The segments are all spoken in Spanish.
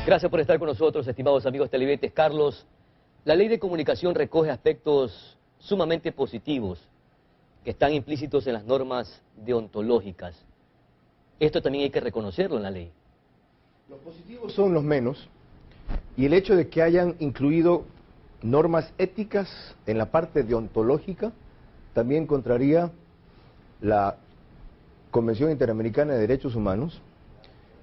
Gracias por estar con nosotros, estimados amigos televidentes. Carlos, la ley de comunicación recoge aspectos sumamente positivos que están implícitos en las normas deontológicas. Esto también hay que reconocerlo en la ley. Los positivos son los menos, y el hecho de que hayan incluido normas éticas en la parte deontológica también contraría la Convención Interamericana de Derechos Humanos,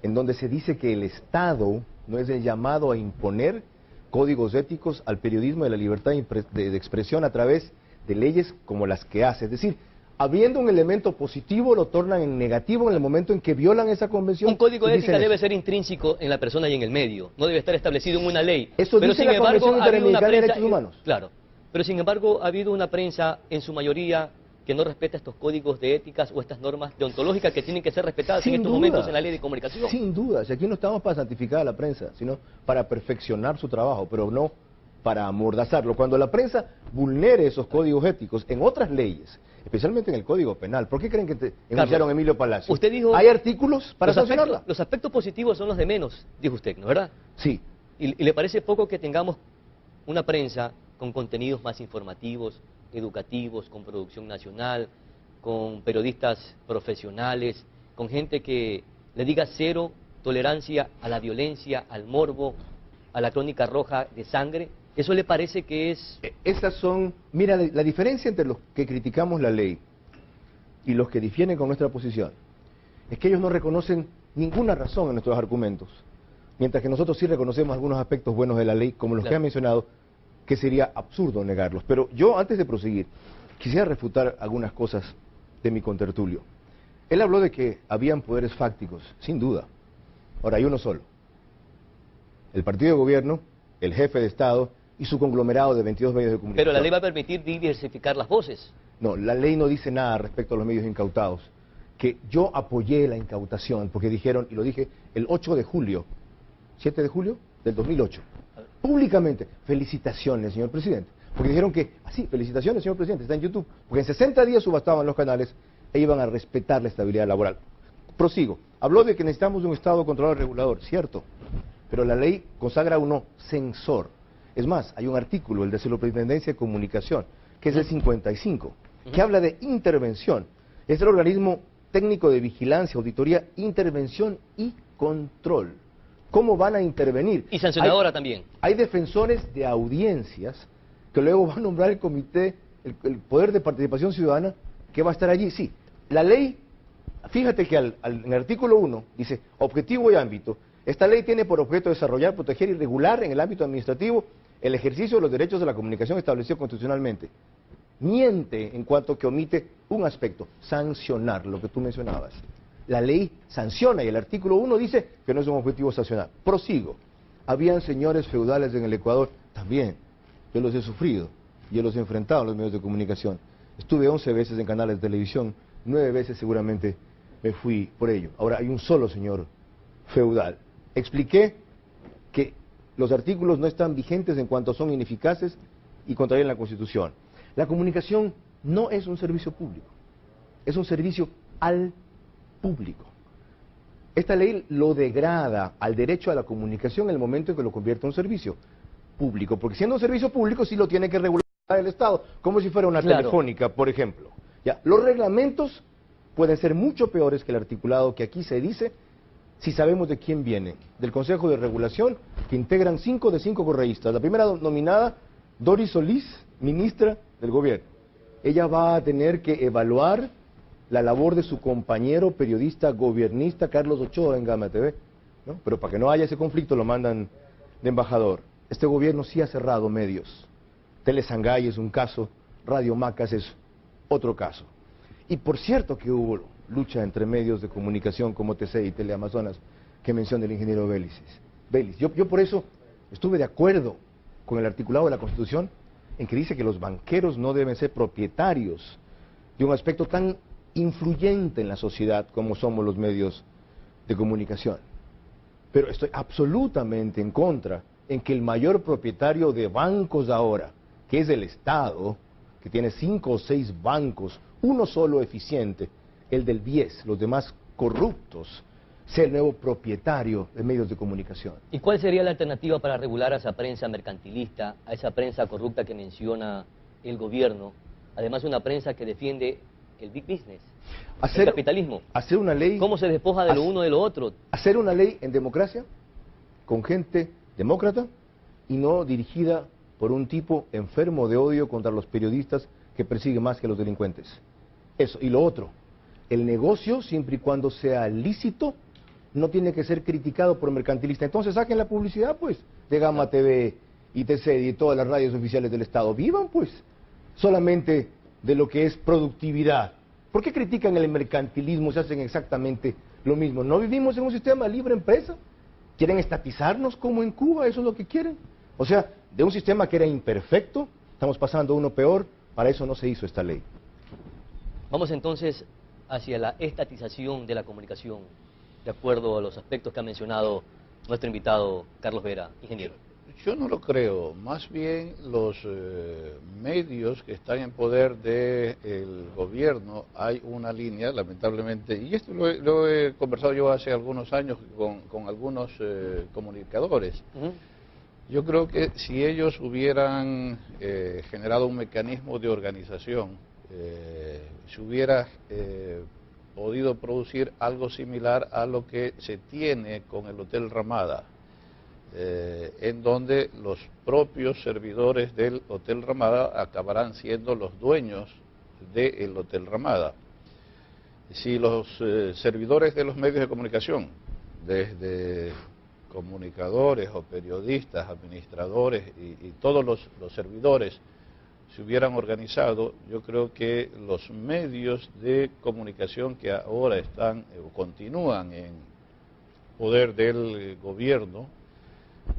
en donde se dice que el Estado no es el llamado a imponer códigos éticos al periodismo y a la libertad de expresión a través de leyes como las que hace. Es decir, habiendo un elemento positivo, lo tornan en negativo en el momento en que violan esa convención. Un código de ética debe ser intrínseco en la persona y en el medio, no debe estar establecido en una ley. Eso dice la Convención Interamericana de Derechos Humanos. Claro, pero sin embargo ha habido una prensa, en su mayoría, que no respeta estos códigos de éticas o estas normas deontológicas que tienen que ser respetadas en estos momentos en la ley de comunicación. Sin duda, si aquí no estamos para santificar a la prensa, sino para perfeccionar su trabajo, pero no para amordazarlo. Cuando la prensa vulnere esos códigos éticos en otras leyes, especialmente en el Código Penal, ¿por qué creen que enunciaron a Emilio Palacio? Usted dijo, ¿hay artículos para sancionarla? Los aspectos positivos son los de menos, dijo usted, ¿no verdad? Sí. ¿Y le parece poco que tengamos una prensa con contenidos más informativos, educativos, con producción nacional, con periodistas profesionales, con gente que le diga cero tolerancia a la violencia, al morbo, a la crónica roja de sangre? ¿Eso le parece que es...? Esas son... Mira, la diferencia entre los que criticamos la ley y los que difieren con nuestra posición es que ellos no reconocen ninguna razón en nuestros argumentos, mientras que nosotros sí reconocemos algunos aspectos buenos de la ley, como los que ha mencionado, que sería absurdo negarlos. Pero yo, antes de proseguir, quisiera refutar algunas cosas de mi contertulio. Él habló de que habían poderes fácticos, sin duda. Ahora, hay uno solo. El partido de gobierno, el jefe de Estado y su conglomerado de 22 medios de comunicación. Pero la ley va a permitir diversificar las voces. No, la ley no dice nada respecto a los medios incautados. Que yo apoyé la incautación, porque dijeron, y lo dije el 8 de julio, 7 de julio del 2008, públicamente, felicitaciones, señor presidente. Porque dijeron que, así, felicitaciones, señor presidente, está en YouTube. Porque en 60 días subastaban los canales e iban a respetar la estabilidad laboral. Prosigo. Habló de que necesitamos un Estado controlador regulador, cierto. Pero la ley consagra uno censor. Es más, hay un artículo, el de la Superintendencia de Comunicación, que es el 55, que habla de intervención. Es el organismo técnico de vigilancia, auditoría, intervención y control. ¿Cómo van a intervenir? Y sancionadora también. Hay defensores de audiencias que luego va a nombrar el comité, el Poder de Participación Ciudadana, que va a estar allí. Sí, la ley, fíjate que en el artículo 1 dice, objetivo y ámbito. Esta ley tiene por objeto desarrollar, proteger y regular en el ámbito administrativo el ejercicio de los derechos de la comunicación establecido constitucionalmente. Miente en cuanto que omite un aspecto, sancionar, lo que tú mencionabas. La ley sanciona y el artículo 1 dice que no es un objetivo sancionar. Prosigo. Habían señores feudales en el Ecuador, también. Yo los he sufrido, yo los he enfrentado en los medios de comunicación. Estuve 11 veces en canales de televisión, 9 veces seguramente me fui por ello. Ahora hay un solo señor feudal. Expliqué que los artículos no están vigentes en cuanto son ineficaces y contrarían la Constitución. La comunicación no es un servicio público, es un servicio al público. Esta ley lo degrada al derecho a la comunicación en el momento en que lo convierte en un servicio público, porque siendo un servicio público sí lo tiene que regular el Estado, como si fuera una telefónica, por ejemplo. Ya, los reglamentos pueden ser mucho peores que el articulado que aquí se dice, si sabemos de quién viene, del Consejo de Regulación, que integran 5 de 5 correístas. La primera nominada, Doris Solís, ministra del Gobierno. Ella va a tener que evaluar la labor de su compañero periodista gobiernista Carlos Ochoa en Gama TV, ¿no? Pero para que no haya ese conflicto lo mandan de embajador. Este gobierno sí ha cerrado medios. Telesangay es un caso, Radio Macas es otro caso. Y por cierto que hubo lucha entre medios de comunicación como TC y Teleamazonas, que menciona el ingeniero Vélez. Yo por eso estuve de acuerdo con el articulado de la Constitución en que dice que los banqueros no deben ser propietarios de un aspecto tan influyente en la sociedad como somos los medios de comunicación. Pero estoy absolutamente en contra en que el mayor propietario de bancos ahora, que es el Estado, que tiene 5 o 6 bancos, uno solo eficiente, el del BIES, los demás corruptos, sea el nuevo propietario de medios de comunicación. ¿Y cuál sería la alternativa para regular a esa prensa mercantilista, a esa prensa corrupta que menciona el gobierno? Además, una prensa que defiende el big business, el capitalismo. Hacer una ley... ¿Cómo se despoja de lo uno de lo otro? Hacer una ley en democracia, con gente demócrata, y no dirigida por un tipo enfermo de odio contra los periodistas que persigue más que los delincuentes. Eso. Y lo otro, el negocio, siempre y cuando sea lícito, no tiene que ser criticado por mercantilista. Entonces saquen la publicidad, pues, de Gama TV, ITC y todas las radios oficiales del Estado. Vivan, pues, solamente de lo que es productividad. ¿Por qué critican el mercantilismo si hacen exactamente lo mismo? ¿No vivimos en un sistema de libre empresa? ¿Quieren estatizarnos como en Cuba? ¿Eso es lo que quieren? O sea, de un sistema que era imperfecto, estamos pasando a uno peor. Para eso no se hizo esta ley. Vamos entonces hacia la estatización de la comunicación, de acuerdo a los aspectos que ha mencionado nuestro invitado Carlos Vera, ingeniero. Yo no lo creo, más bien los medios que están en poder del gobierno, hay una línea, lamentablemente, y esto lo he conversado yo hace algunos años con algunos comunicadores. Yo creo que si ellos hubieran generado un mecanismo de organización, se hubiera podido producir algo similar a lo que se tiene con el Hotel Ramada, en donde los propios servidores del Hotel Ramada acabarán siendo los dueños del Hotel Ramada. Si los servidores de los medios de comunicación, desde comunicadores o periodistas, administradores y todos los servidores se hubieran organizado, yo creo que los medios de comunicación que ahora están o continúan en poder del gobierno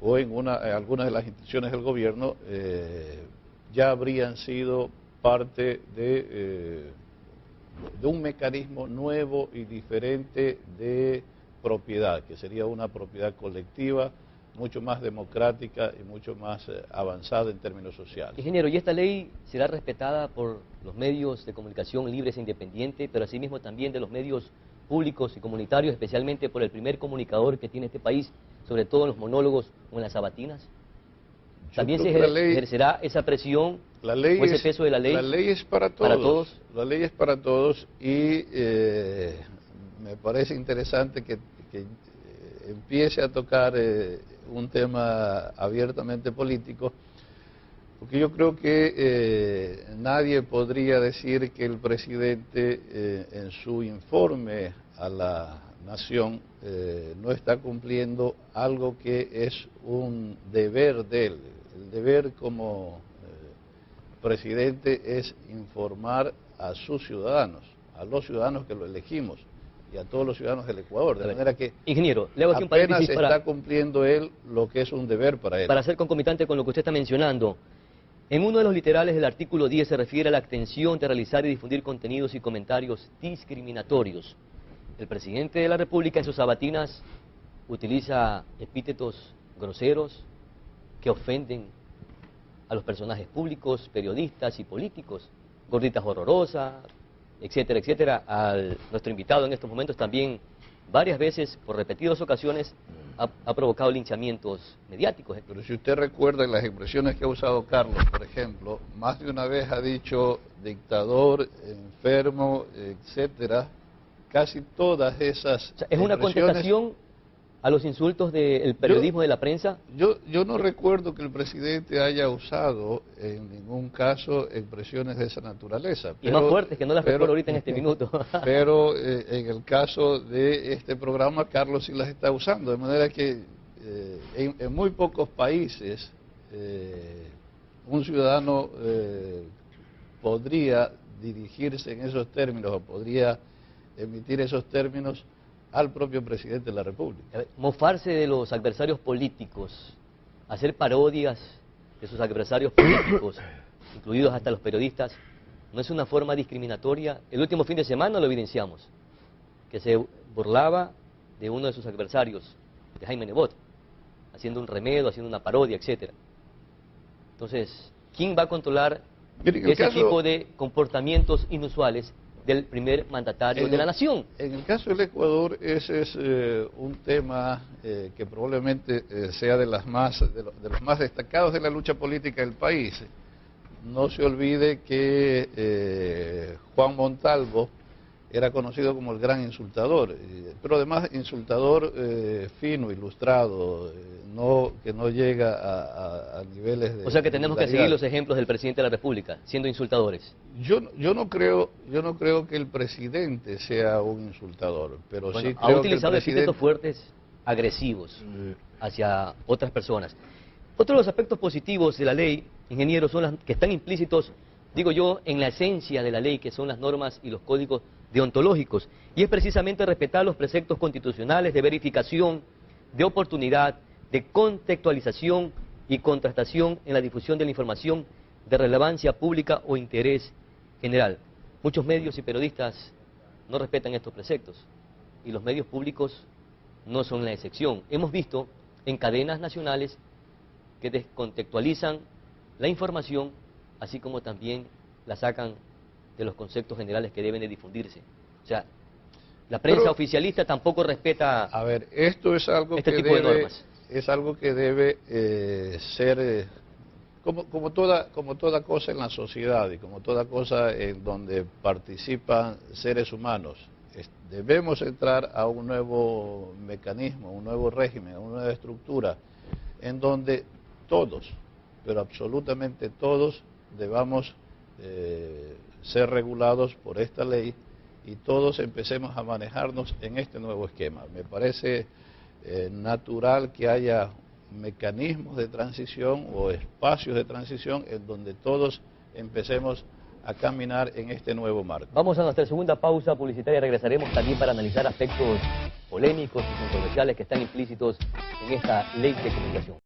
o en algunas de las instituciones del gobierno ya habrían sido parte de un mecanismo nuevo y diferente de propiedad, que sería una propiedad colectiva, mucho más democrática y mucho más avanzada en términos sociales. Ingeniero, ¿y esta ley será respetada por los medios de comunicación libres e independientes, pero asimismo también de los medios públicos y comunitarios, especialmente por el primer comunicador que tiene este país, sobre todo en los monólogos o en las sabatinas? ¿También se ejercerá esa presión o ese peso de la ley? La ley es para todos. La ley es para todos y me parece interesante que empiece a tocar un tema abiertamente político, porque yo creo que nadie podría decir que el presidente en su informe a la nación no está cumpliendo algo que es un deber de él. El deber como presidente es informar a sus ciudadanos, a los ciudadanos que lo elegimos y a todos los ciudadanos del Ecuador, de manera que ingeniero, le hago aquí un apenas paréntesis está cumpliendo él lo que es un deber para él. Para ser concomitante con lo que usted está mencionando, en uno de los literales del artículo 10 se refiere a la abstención de realizar y difundir contenidos y comentarios discriminatorios. El presidente de la República en sus sabatinas utiliza epítetos groseros que ofenden a los personajes públicos, periodistas y políticos, gorditas horrorosas, etcétera, etcétera. Nuestro invitado en estos momentos también varias veces, por repetidas ocasiones, ha provocado linchamientos mediáticos. Pero si usted recuerda las expresiones que ha usado Carlos, por ejemplo, más de una vez ha dicho dictador, enfermo, etcétera, casi todas esas o sea, ¿es una contestación a los insultos del periodismo, de la prensa? Yo no recuerdo que el presidente haya usado en ningún caso expresiones de esa naturaleza. Y más fuertes, que no las recuerdo ahorita en este minuto. Pero en el caso de este programa, Carlos sí las está usando, de manera que en muy pocos países un ciudadano podría dirigirse en esos términos o podría emitir esos términos al propio presidente de la República. Mofarse de los adversarios políticos, hacer parodias de sus adversarios políticos, incluidos hasta los periodistas, no es una forma discriminatoria. El último fin de semana lo evidenciamos, que se burlaba de uno de sus adversarios, de Jaime Nebot, haciendo un remedo, haciendo una parodia, etcétera. Entonces, ¿quién va a controlar ese tipo de comportamientos inusuales del primer mandatario de la nación. En el caso del Ecuador, ese es un tema que probablemente sea de los más destacados de la lucha política del país. No se olvide que Juan Montalvo era conocido como el gran insultador, pero además insultador fino, ilustrado, que no llega a niveles de... O sea que tenemos que seguir los ejemplos del presidente de la República, siendo insultadores. Yo no creo que el presidente sea un insultador, pero Bueno, sí creo que ha utilizado epítetos fuertes, agresivos, hacia otras personas. Otro de los aspectos positivos de la ley, ingeniero, son las que están implícitos, digo yo, en la esencia de la ley, que son las normas y los códigos deontológicos, y es precisamente respetar los preceptos constitucionales de verificación, de oportunidad, de contextualización y contrastación en la difusión de la información de relevancia pública o interés general. Muchos medios y periodistas no respetan estos preceptos, y los medios públicos no son la excepción. Hemos visto en cadenas nacionales que descontextualizan la información, así como también la sacan de los conceptos generales que deben de difundirse. O sea, la prensa oficialista tampoco respeta. A ver, esto es algo este que tipo de debe, normas. es algo que debe ser como toda cosa en la sociedad y como toda cosa en donde participan seres humanos. Debemos entrar a un nuevo mecanismo, un nuevo régimen, a una nueva estructura en donde todos, pero absolutamente todos, debamos ser regulados por esta ley y todos empecemos a manejarnos en este nuevo esquema. Me parece natural que haya mecanismos de transición o espacios de transición en donde todos empecemos a caminar en este nuevo marco. Vamos a nuestra segunda pausa publicitaria y regresaremos también para analizar aspectos polémicos y controversiales que están implícitos en esta ley de comunicación.